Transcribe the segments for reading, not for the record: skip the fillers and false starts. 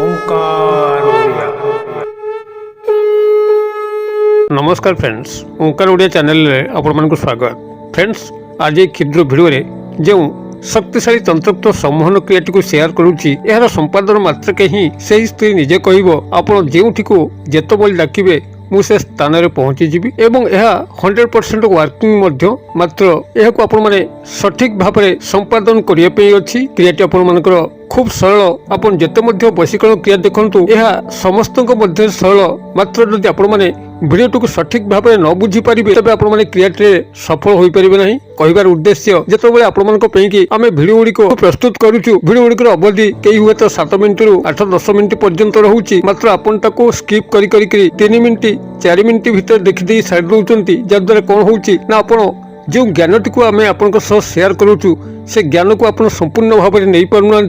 ओंकार ओडिया। नमस्कार फ्रेंड्स, ओंकार ओडिया चैनल रे आपको स्वागत। फ्रेंड्स, आज एक क्षुद्र भिडियो जो शक्तिशाली तंत्रोक्त सम्मोहन क्रियाटी को शेयर करुच्ची, यार संपादन मात्रक ही से स्त्री निजे कहब आप जो जितेबाला डाकिबे मुझे स्थान में पहुंचीजी एवं यह 100% वर्किंग मात्र यह आपण मैंने सठिक भाव में संपादन करने अच्छी क्रियाटी आपण खूब सरल। आप जिते वशीकरण क्रिया देखु यह समस्त सरल, मात्र जदि आपण मैंने भिडियो को सठिक भाव में न बुझी पारे तब आप क्रियाटी सफल हो पारे ना। कहबार उद्देश्य जिते आम भिडियो गुड़िक प्रस्तुत करुचु, भिडियो गुड़िकर अवधि कई हुए तो 7 मिनिट रु 8-10 मिनिट पर्यंत रोचे, मात्र आपन ताको स्किप करी 3 मिनिट 4 मिनिट भीतर देखिदे साइड रोचंती। जद्वारा कौन होउची ना आपण जो ज्ञानटी को आम आपन शेयर करुचु से ज्ञान को आप संपूर्ण भाव में नहीं पारना।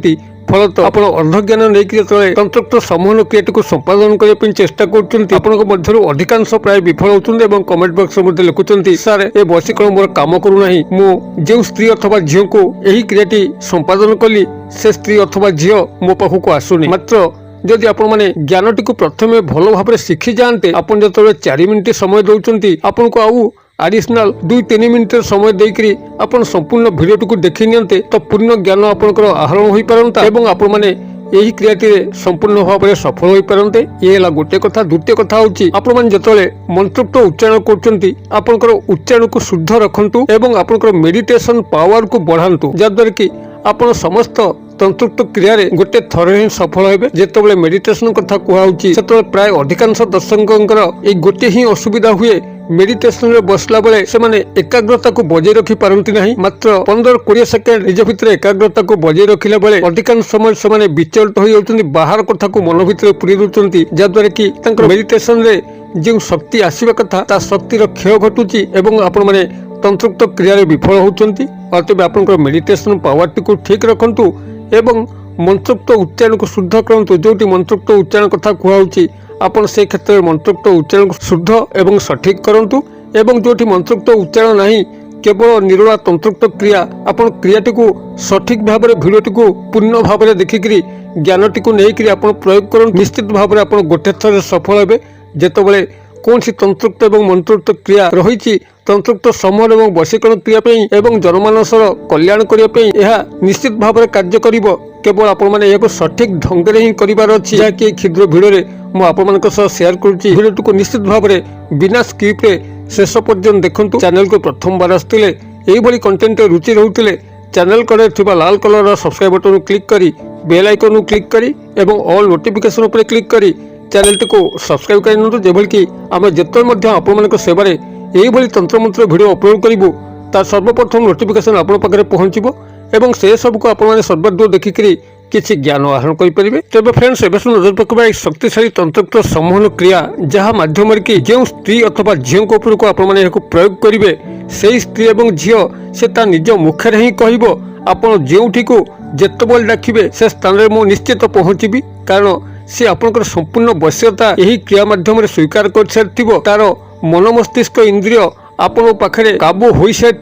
फलत आप अर्ध ज्ञान नहीं तंत्रोक्त सम्मोहन क्रियाटी को संपादन करने चेष्टा कर अधिकांश प्राय विफल होती। कमेंट बॉक्स में लिखुंट सार ए वशीकरण मोर काम करूना, मो स्त्री अथवा झील को यही क्रियाटी संपादन कली से स्त्री अथवा झील मो पाखक आसुनी। मात्र जदि आपण मैंने ज्ञानटी को प्रथम भल भाव में शिखी जाते, आप जो 4 मिनिट समय दौरान आपन को आउ एडिशनल 2-3 मिनिट समय देकरी आपण संपूर्ण भिडियो को देखि नियंते तो पूर्ण ज्ञान आपनकर आहरण होई पारंता एवं आपण माने यही क्रियाटी संपूर्ण भाव में सफल होई पारंते। ये ला गोटे कथा। द्वितीय कथा होची आपण माने जतले मंत्रोक्त उच्चारण करचंती आपनकर उच्चारण को शुद्ध रखंतु एवं आपनकर मेडिटेशन पावर को बढ़ांतु, जद्वारा कि आपण समस्त तंत्रोक्त क्रिया गोटे थर ही सफल हेबे। जेतेबेले मेडिटेशन कथा कहउची सेतेबेले प्राय अधिकांश दर्शकंकर ए गोटे ही असुविधा हुए, मेडिटेशन रे बसला बेले से माने एकाग्रता को बजाय रखी पारंती नहीं। मात्र 15-20 सेकेंड निज भितर एकाग्रता को बजाय रखिला बेले अधिकांश समय से माने विचलित हो जाउछन्ती, बाहर कथा को मन भितर पुरी दउछन्ती, जद्वारा कि तांकर मेडिटेशन रे जो शक्ति आसीबा कथा ता शक्तिर क्षय घटुची एवं आपण माने तंत्रोक्त क्रिया रे विफल होउछन्ती। अतएव आपनकर मेडिटेशन पावर टी को ठीक रखंतु एवं मंत्रोक्त उच्चारण को शुद्ध करंतु। जोटी मंत्रोक्त उच्चारण कथा कहउची आपण से क्षेत्र में मंत्रोक्त उच्चारण को शुद्ध एवं सठिक करंतु एवं जोटी मंत्रोक्त उच्चारण नहीं केवल निरोला तंत्रोक्त क्रिया आपण क्रियाटी को सठिक भाव में भिडियोटी को पूर्ण भाव में देखिकी ज्ञानटी को लेकर आप प्रयोग कर निश्चित भाव में आप गोटे थर सफल हेबे। जेतेबेले कौन सी तंत्रोक्त एवं मंत्रोक्त क्रिया रही तंत्रोक्त सम्मोहन एवं वशीकरण क्रिया एवं जनमानसर कल्याण करने यह निश्चित भाव में कार्य करिवो। केवल आपण माने यह सठिक ढंग से ही करिवार अछि। जहाँकि क्षुद्र भिडियो मु आपण शेयर करुच्ची, भिडियो को निश्चित भाव में बिना स्किप रे शेष पर्यंत देखंतु। चैनल को प्रथम बार आसथिले एही भली कंटेंट रुचि रहउथिले चैनल कड़े थिबा लाल कलर सब्सक्राइब बटन क्लिक करी बेल आइकन क्लिक करी एवं ऑल नोटिफिकेशन उपर क्लिक करी चैनल टी को सब्सक्राइब कर नियंतु, जेभली कि आमे जेतल मध्ये आपण मानक सेवारे एही भली तंत्र मंत्र भिडियो अपलोड करिवु तार सर्वप्रथम नोटिफिकेशन आपण पाखरे पहुंचीबो एवं से सब को आपण माने सर्वदूर देखिकरी किसी ज्ञान आहरण करें। तेज फ्रेंड्स, एवं नजर पकड़ा एक शक्तिशाली तंत्रोक्त सम्मोहन क्रिया जहाँ माध्यम कि जो स्त्री अथवा झील को उपरको आपण माने प्रयोग करेंगे से स्त्री और झील से निज मुखे ही कह आपड़ जोठी को जितेबाला डाकिबे से स्थान में मुझे निश्चित पहुंचीबी, कारण सी आपंकर संपूर्ण वश्यता यही क्रिया माध्यम स्वीकार कर सारी तार मन मस्तिष्क इंद्रिय आपण पाखे काबू हो सारी,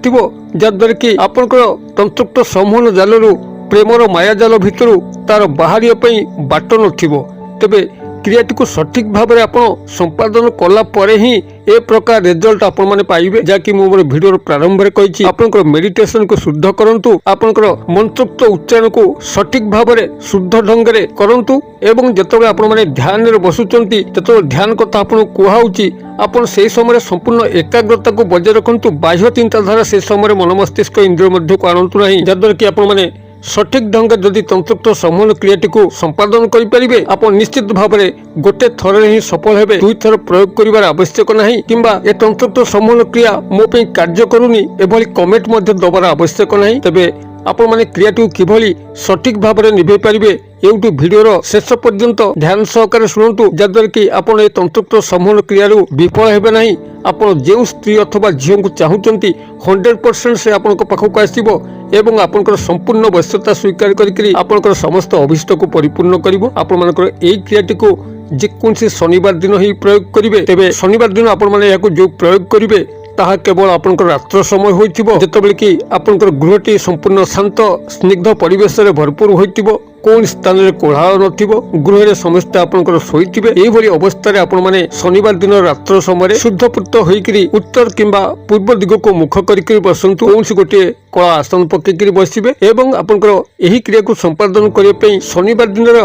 जद्वारा कि आपंकर तंत्रोक्त सम्मोहन जालू प्रेमर मायाजाल भितर तार बाहर बाट नथिबो। तेबे क्रियाटी को सठिक भाव में आप संपादन कला परे ही ए प्रकार रिजल्ट आपण माने पाइबे। जाकि मु मोर वीडियो प्रारंभ में कहिछि आपनकर मेडिटेशन को शुद्ध करंतु, आपनकर मंत्रोक्त उच्चारण को सठिक भाव में शुद्ध ढंग रे करंतु एवं जतबे आपण माने ध्यान रे बसुचंती ततो ध्यान कथा आपण कुहाउची आपण से समय संपूर्ण एकाग्रता को बजाय रखंतु। बाह्य चिंताधारा से समय मन मस्तिष्क इंद्रिय मध्य को आनंतु नहीं, जद्वारा कि आपण माने सठिक ढंग जदि तंत्रोक्त सम्मोहन क्रियाटी को संपादन करेंगे आप निश्चित भाव में गोटे थर ही सफल हेबे। 2 थर प्रयोग करिवार आवश्यक नहीं किंबा ए तंत्रोक्त सम्मोहन क्रिया मो पे कार्य करूनी एभली कमेंट मध्य दबार आवश्यक नहीं। तेबे आपण माने क्रियाटी को किभली सठिक भाव में निभे पारिबे एउटु भिडियोर शेष पर्यंत ध्यान सहकारे शुणुतु, जद्वारा कि आपण ए तंत्रोक्त सम्मोहन क्रियारु विफल हेबे नहीं। आपण जो स्त्री अथवा झील को चाहूचंती 100% से आपण पाखक आसीबो एवं आपनकर संपूर्ण वश्यता स्वीकार करिकरी आपनकर समस्त अभिष्ट को परिपूर्ण करिवो। आपण मानकर एई क्रियाटी को जेकोसी शनिवार दिन ही प्रयोग करिवे। तेबे शनिवार दिन आपण माने याको जो प्रयोग करिवे ତାହା କେବଳ ଆପଣଙ୍କର ରାତ୍ର ସମୟ ହୋଇଥିବ, ଯେତେବେଳେ କି ଆପଣଙ୍କର ଗୃହଟି ସମ୍ପୂର୍ଣ୍ଣ ଶାନ୍ତ ସ୍ନିଗ୍ଧ ପରିବେଶରେ ଭରପୁର ହୋଇଥିବ, କୌଣସି ସ୍ଥାନରେ କୋଳାହଳ ନଥିବ, ଗୃହରେ ସମସ୍ତେ ଆପଣଙ୍କର ଶୋଇଥିବେ। ଏଇଭଳି ଅବସ୍ଥାରେ ଆପଣମାନେ ଶନିବାର ଦିନ ରାତ୍ର ସମୟରେ ଶୁଦ୍ଧପୂତ ହୋଇକରି ଉତ୍ତର କିମ୍ବା ପୂର୍ବ ଦିଗକୁ ମୁଖ କରିକି ବସନ୍ତୁ। କୌଣସି ଗୋଟିଏ କଳା ଆସନ ପକେଇକରି ବସିବେ ଏବଂ ଆପଣଙ୍କର ଏହି କ୍ରିୟାକୁ ସମ୍ପାଦନ କରିବା ପାଇଁ ଶନିବାର ଦିନର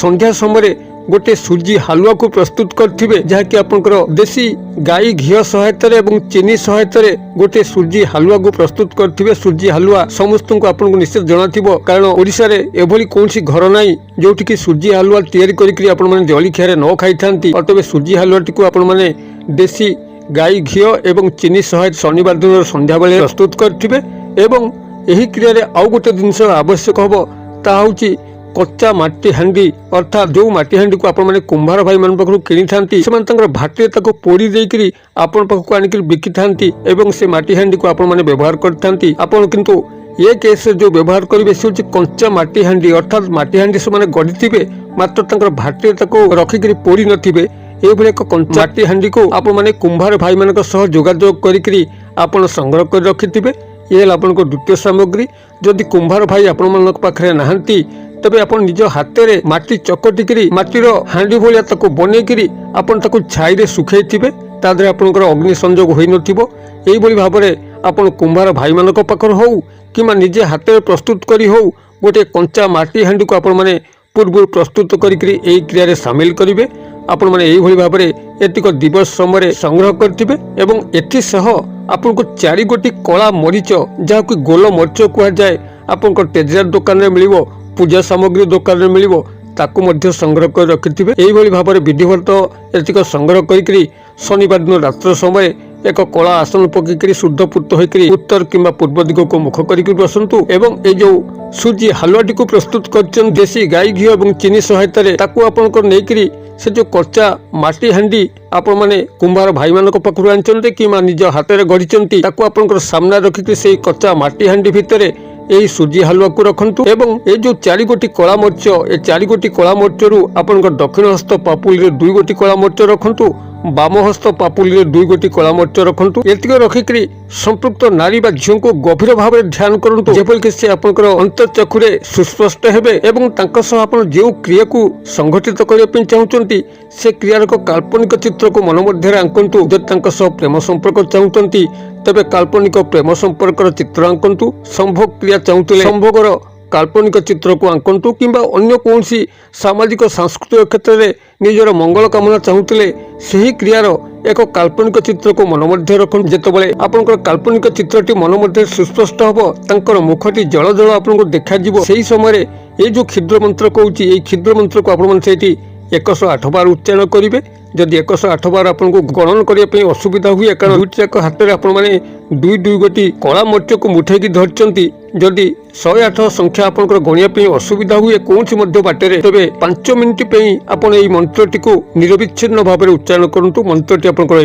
ସନ୍ଧ୍ୟା ସମୟରେ गोटे सूजी हालुआ को प्रस्तुत करथिबे, जहाँकि आपनकर देसी गाई घिओ सहायतारे एवं चीनी सहायतारे गोटे सूजी हालुआ को प्रस्तुत करथिबे। सूजी हालुआ समस्त को आपनको निश्चित जणाथिबो, कारण ओडिसा रे एभली कोनसी घर नाही जोठी कि सूजी हालुआ तयारी करिकरी आपण माने जळिखियारे न खाइथांती। अतबे सूजी हालुआटी को आपण माने देसी गाई घिओ एवं चीनी सहायत शनिवार दिन संध्या बेले प्रस्तुत करथिबे। एवं एही क्रिया रे आउ गोटे जिनिस आवश्यक हबो, ता होची कच्चा माटी हांडी, अर्थात जो माटी हांडी को आपण कुंभार भाई मान पाखरु किनी थांती, से माने भाटे ताको पोड़ी देकरी आपण पाखकु आनिकरी बिकी थांती एवं से माटी हांडी को आपण माने व्यवहार करथांती। आपण किंतु ये केस जो व्यवहार करिवे से होची कच्चा माटी हांडी, अर्थात माटी हांडी से माने गढ़िथिबे मात्र तांकर भाटे ताको रखिकरी पोड़ी नथिबे। एभली एक कच्चा माटी हांडी को आपण माने कुंभार भाई मानक सह जोगाजोग करिकरी आपण संग्रह कर रखिथिबे। ये आपनको द्वितीय सामग्री। जदि कुंभार भाई आपण मानक पाखरे नाहंती, तबे आपण निज हाथे माटी चकटिकी माटीर हांडी भाया ताको बनईकरी आपण ताको छाई रे सुखैथिबे, तादरे आपनकर अग्नि संयोग होई नथिबो। एई भली भाबरे आपण कुंभार भाई मानक पाखर हो किमा निजे हाथे प्रस्तुत करी हो गोटे कंचा माटी हांडी को आपण माने पूर्व प्रस्तुत करिकरी एई क्रिया रे शामिल करिवे। आपण माने एई भली भाबरे एतिक दिवस समय संग्रह करथिबे एवं एथि सह आपनको 4 गोटी कला मरीच जहाँकि गोल मरीच कह जाए आपनकर तेजरात दुकान रे मिलिबो, पूजा सामग्री दुकान में मिलिबो, ताकू मध्य संग्रह कर रखिथिबे। एई भली भाबरे विधिवत एतिक संग्रह करिकरी शनिवार दिन रात्र समय एक कला आसन पकईकरी शुद्धपूत होइकरी उत्तर किंबा पूर्व दिग को मुख करिकरी बसंतु। एवं ए जो सूजी हालुआटी को प्रस्तुत करछन देसी गाई घी एवं चीनी सहायतारे, ताकू आपनकर नेइकरी से जो कच्चा माटी हांडी आपण माने कुंभार भाई मानक पाखरु आनचंते किमा निज हाथे रे गढिचंती, ताकू आपनकर सामना रखिकरी से कच्चा माटी हांडी भितरे एही सूजी हालुआ को रखंतु। एवं ए जो 4 गोटी कला मरीच, ए 4 गोटी कला मरीचरू आपनकर दक्षिण हस्त पापुली रे 2 गोटी कला मरीच रखंतु, बाम हस्त पापुली रे 2 गोटी कला मरीच रखंतु। एतिक रखिकरी संपृक्त नारी बा झियो को गभीर भाव ध्यान करंतु, जेपरि कि से आपनकर अंतःचक्षुरे सुस्पष्ट हेबे एवं तांका सह आपण जे क्रिया को संगठित करिया पे चाहुचंती से क्रियार एक काल्पनिक चित्र को मन मध्य आंकंतु। जदि तांका सह प्रेम संपर्क चाहुचंती तबे काल्पनिक प्रेम संपर्कर चित्र आंकंतु। संभोग क्रिया चाहुतले संभोगर काल्पनिक चित्र को आंकंतु, किंबा अन्य कौनसी सामाजिक सांस्कृतिक क्षेत्र में निजर मंगल कामना चाहुतले सही क्रियार एक काल्पनिक चित्र को मन मध्य रखंतु। जेतेबेले आपनकर काल्पनिक चित्रटी मन मध्य सुस्पष्ट हबो, तांकर मुखटी जल जल आपनको देखा जिवो। सेही समय ए जो क्षुद्र मंत्र कहूची, ए क्षुद्र मंत्र को आपण माने सेठी 108 बार उच्चारण करिवे। जदि 108 बार आपको गणन करने असुविधा हुए, कारण दुईटी जाक हाथ में आपण मैंने 2 गोटी कला मरीच को मुठेकी धरती, जदि 108 संख्या आपंकर गणिया असुविधा हुए कौन बाटे, तेरे 5 मिनिट आप मंत्रटी को निरविच्छिन्न भाव में उच्चारण करूँ। मंत्रटी आपंकर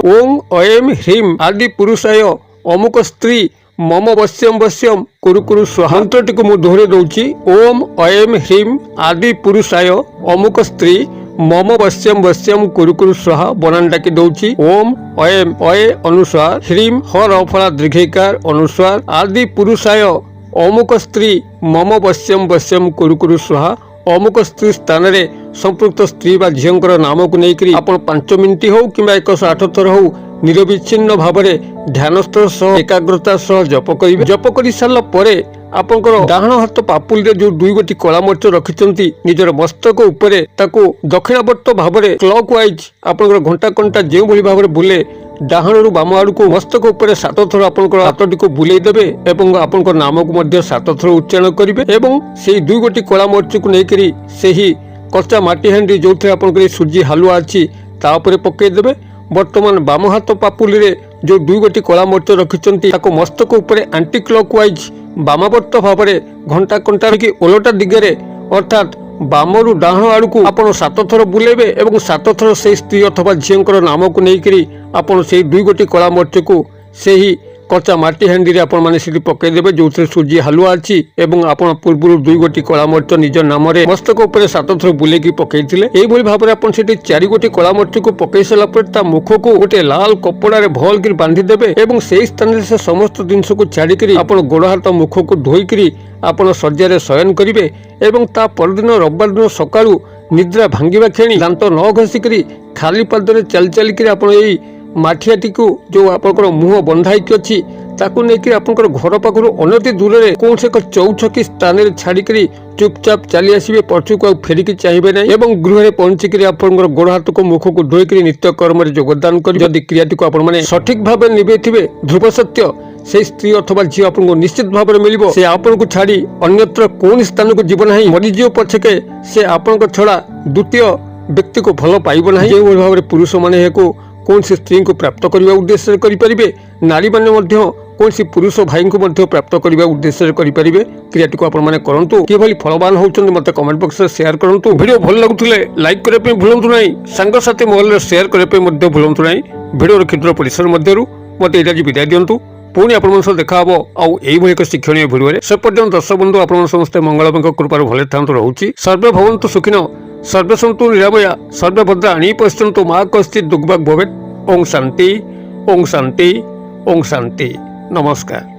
ओम ऐम ह्रीम आदि पुरुषाय अमुक स्त्री मम वश्यम वश्यम कुरु कुरु स्वाहा। मंत्रटी को मुझे दोहरे दौची। ओम ऐम ह्रीम आदि पुरुषाय अमुक स्त्री मम वश्यम वश्यम कुरु कुरु स्वाहा बनान डाकी दौची। ओम ऐम अये अनुस्वार ह्रीम हर फला दीर्घिकार अनुस्वार आदि पुरुषाय अमुक स्त्री मम वश्यम वश्यम कुरु कुरु स्वाहा। अमुक स्त्री स्थान रे संपृक्त स्त्री बा झींकर नाम को लेकर आप 5 मिनिट हो कि 108 थर हो निरविच्छिन्न भाव में ध्यानस्थ सह एकाग्रता सह जप करेंगे। जप कर सारा पर आपंकर डाहाण हाथ पापुली रे जो 2 गोटी कला मरीच रखिचंती निजर मस्तक उपरे ताको दक्षिणावर्त भाव में क्लॉक वाइज आपंकर घंटा कंटा जो भली भाव में बुले डाहाणु बाम आड़ को मस्तक उपर 7 थर आपंकर हाथटी को बुले देबे एवं आपंकर नाम को मध्य 7 थर उच्चारण करेंगे। एवं से 2 गोटी कला मरीच को लेकर से कच्चा माटी हांडी जो थे आपंकर सूजी हालुआ अच्छी तापर पकईदेवे। वर्तमान बाम हाथ पापुली रे जो 2 गोटी कला मरीच रखिचंती ताको मस्तक उपर एंटी क्लॉक वाइज बामावर्त भाव में घंटा कंटा कि ओलटा दिगरे अर्थात बामरु डाहाण आड़ को आपन 7 थर बुलेबे एवं 7 थर से स्त्री अथवा झींकर नाम को लेकर आपन से 2 गोटी कला मरीच को से कच्चा माटी हांडी आपण मैंने सीटी पकईदेवे जो सूजी हलुआ अच्छी आपण पूर्व 2 गोटी कला मरीच निज नाम मस्तक उपर 7 थर बुलेकी पकई भाव में आप 4 गोटी कला मरीच को पकई सारापर मुख को गोटे लाल कपड़ा भल कर बांधिदेवे और से स्थान से समस्त जिनस को छाड़ी आप गोड़ हाथ मुख को धोईकरी आपण शज्या शयन करेंगे और ता परदिन रविवार दिन सका निद्रा भांगा क्षणी दांत न घसिक खाली पादरे चल चलिक आप माठियाटी को जो आपंकर मुह बंधाई अच्छी ताकू लेकिन आपंकर घर पाखु अनति दूर में कौन से चौछकी स्थान छाड़िक चुपचाप चली आसवे पछुक फेरिकी चाहिए ना और गृह में पहुंचिक आपंकर गोड़ हाथ को मुख को धोईक नित्य कर्म योगदान कर जदि क्रियाटी को आपने सठिक भाव निभे ध्रुव सत्य से स्त्री अथवा झी आपको निश्चित भाव में मिल से आपन को छाड़ी अन्यत्र कौन स्थान को जीवन है मरीज पछके से आपण छड़ा द्वितीय व्यक्ति को भल पाइब ना जो भाव में पुरुष मैंने कौन सी स्त्री को प्राप्त करने उद्देश्य करें नारी मैंने कौन सी पुरुष भाई को प्राप्त करने उद्देश्य करें क्रियाटी को आपने करूँ किभली फलवान होती मत कमेंट बॉक्स में शेयर करूँ वीडियो भल लगुले लाइक करने भूलु ना सांगसाथी महल शेयर करने भूलु ना वीडियो क्षुद्र परिसर मध्य मत ये विदाय दिंतु पुणी आप देखा आउ एक शिक्षणीय भिडियो से पर्यटन दर्शक बंधु आप समस्ते मंगल कृपार भले था रोचे सर्वे भवन्तु सुखिनो सर्वे सन्तु निरामया सर्वे भद्रा अणी पश्यन्तु मा कश्चित् दुर्भाग् भवेत्। ओं शांति ओं शांति ओं शांति। नमस्कार।